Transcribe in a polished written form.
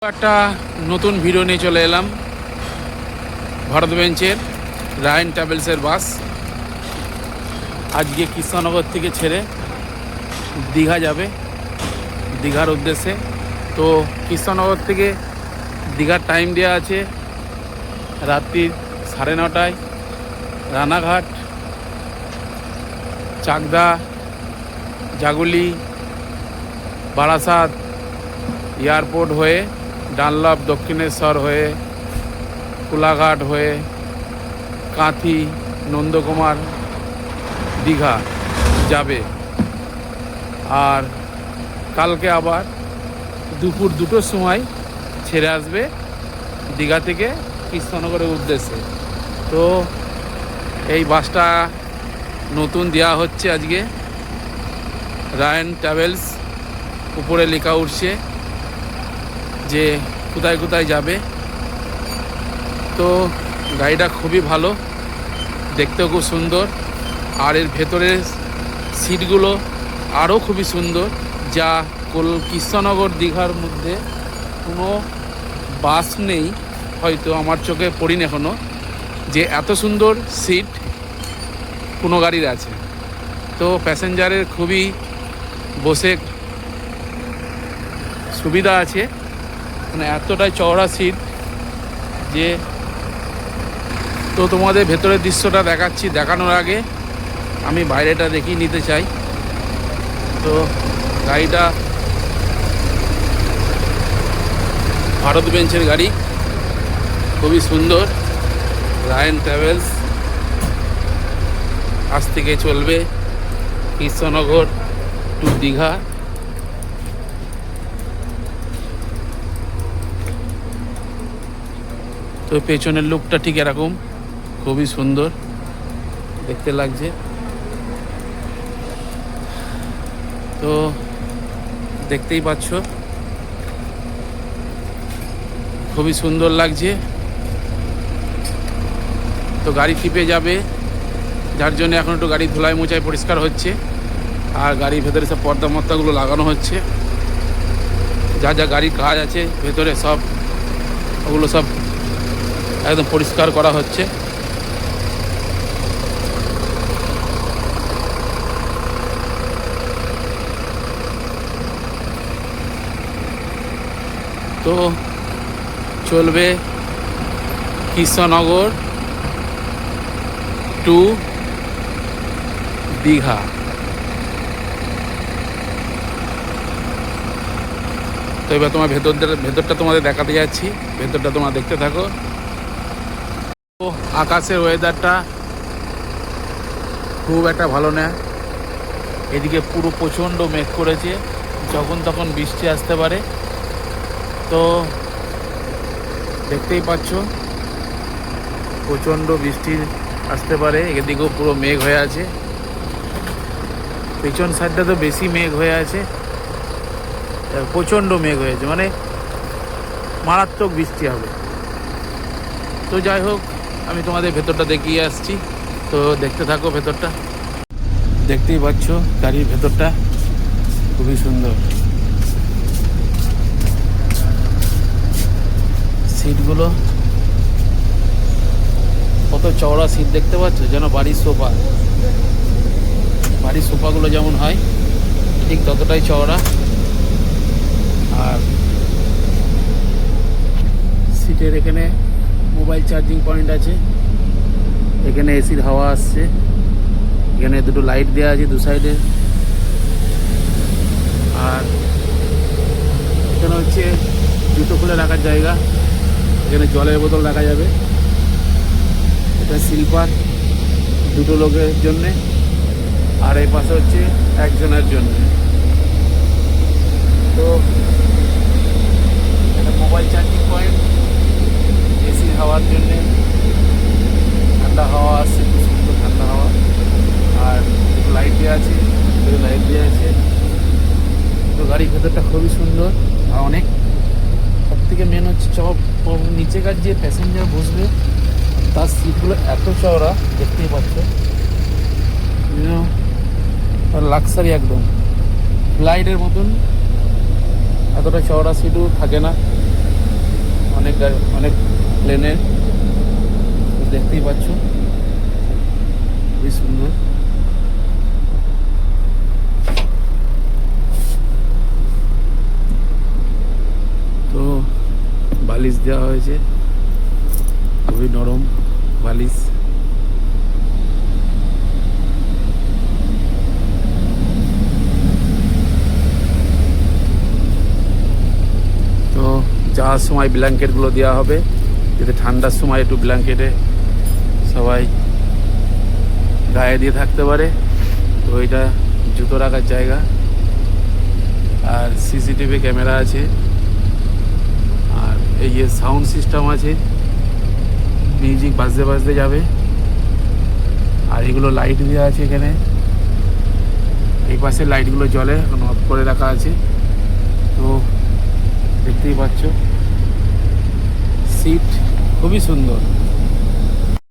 একটা নতুন ভিডিও নিয়ে চলে এলাম। ভারত বেঞ্চের রায়ন ট্রাভেলসের বাস আজকে কৃষ্ণনগর থেকে ছেড়ে দীঘা যাবে, দীঘার উদ্দেশ্যে। তো কৃষ্ণনগর থেকে দীঘার টাইম দেওয়া আছে রাত্রি 9:30টায়। রানাঘাট, চাকদা, জাগুলি, বারাসাত এয়ারপোর্ট হয়ে ডানলপ, দক্ষিণেশ্বর হয়ে, কোলাঘাট হয়ে, কাঁথি, নন্দকুমার, দীঘা যাবে। আর কালকে আবার দুপুর 2টোর সময় ছেড়ে আসবে দীঘা থেকে কৃষ্ণনগরের উদ্দেশ্যে। তো এই বাসটা নতুন দেওয়া হচ্ছে আজকে, রায়ন ট্রাভেলস। উপরে লেখা উঠছে যে কোথায় কোথায় যাবে। তো গাড়িটা খুবই ভালো, দেখতেও খুব সুন্দর, আর এর ভেতরের সিটগুলো আরও খুবই সুন্দর, যা কৃষ্ণনগর দীঘার মধ্যে কোনো বাস নেই, হয়তো আমার চোখে পড়িনি এখনও, যে এত সুন্দর সিট কোনো গাড়ির আছে। তো প্যাসেঞ্জারের খুবই বসে সুবিধা আছে, মানে এতটাই চওড়া সিট যে। তো তোমাদের ভেতরের দৃশ্যটা দেখাচ্ছি। দেখানোর আগে আমি বাইরেটা দেখিয়ে নিতে চাই। তো গাড়িটা ভারত বেঞ্চের গাড়ি, খুবই সুন্দর। রায়ন ট্রাভেলস আজ থেকে চলবে কৃষ্ণনগর টু দীঘা। তো পেছনের লুকটা ঠিক এরকম, খুবই সুন্দর দেখতে লাগছে। তো দেখতেই পাচ্ছ, খুবই সুন্দর লাগছে। তো গাড়ি টিপে যাবে, যার জন্য এখন একটু গাড়ি ধুলায় মোছায় পরিষ্কার হচ্ছে, আর গাড়ির ভেতরে সব পর্দা মর্দাগুলো লাগানো হচ্ছে। যা যা গাড়ির কাজ আছে ভেতরে সব, ওগুলো সব একদম পরিষ্কার করা হচ্ছে। তো চলবে কৃষ্ণনগর টু দীঘা। তো এবার তোমার ভেতরটা তোমাদের দেখাতে যাচ্ছি, ভেতরটা তোমরা দেখতে থাকো। তো আকাশের ওয়েদারটা খুব একটা ভালো না, এদিকে পুরো প্রচণ্ড মেঘ করেছে, যখন তখন বৃষ্টি আসতে পারে। তো দেখতেই পাচ্ছ প্রচণ্ড বৃষ্টি আসতে পারে, এদিকেও পুরো মেঘ হয়ে আছে। পেছন সাইডটা তো বেশি মেঘ হয়ে আছে, প্রচণ্ড মেঘ হয়েছে, মানে মারাত্মক বৃষ্টি হবে। তো যাই হোক, আমি তোমাদের ভেতরটা দেখিয়ে আসছি, তো দেখতে থাকো। ভেতরটা দেখতেই পাচ্ছ, গাড়ির ভেতরটা খুবই সুন্দর। সিটগুলো কত চওড়া সিট দেখতে পাচ্ছ, যেন বাড়ির সোফা। বাড়ির সোফাগুলো যেমন হয় ঠিক ততটাই চওড়া। আর সিটের এখানে মোবাইল চার্জিং পয়েন্ট আছে, এখানে এসির হাওয়া আসছে, এখানে দুটো লাইট দেওয়া আছে দু সাইডে। আর এখানে হচ্ছে জুতো খুলে রাখার জায়গা, এখানে জলের বোতল রাখা যাবে। এটা স্লিপার, দুটো লোকের জন্যে, আর এই পাশে হচ্ছে একজনের জন্য। তো এটা মোবাইল চার্জিং পয়েন্ট, এসির হাওয়ার জন্যে, ঠান্ডা হাওয়া আসছে, খুব সুন্দর ঠান্ডা হাওয়া। আর দুটো লাইট দেওয়া আছে, দুটো লাইট দেওয়া আছে। তো গাড়ির ভেতরটা খুবই সুন্দর, আর অনেক সব থেকে মেন হচ্ছে নিচেকার যে প্যাসেঞ্জার বসবে তার সিটগুলো এত চওড়া, দেখতেই পাচ্ছ, লাক্সারি একদম ফ্লাইটের মতন। এতটা চওড়া সিটও থাকে না। অনেক প্লেনের, দেখতেই পাচ্ছ খুবই সুন্দর। তো বালিশ দেওয়া হয়েছে, খুবই নরম বালিশ। তো যাওয়ার সময় ব্ল্যাঙ্কেটগুলো দেওয়া হবে, যাতে ঠান্ডার সময় একটু ব্ল্যাঙ্কেটে সবাই গায়ে দিয়ে থাকতে পারে। তো এটা জুতো রাখার জায়গা, আর সিসিটিভি ক্যামেরা আছে, আর এই যে সাউন্ড সিস্টেম আছে, মিউজিক বাজতে বাজতে যাবে। আর এগুলো লাইট দেওয়া আছে এখানে, এই পাশে লাইটগুলো জ্বলে, এখন অফ করে রাখা আছে। তো দেখতেই পাচ্ছ সিট খুবই সুন্দর।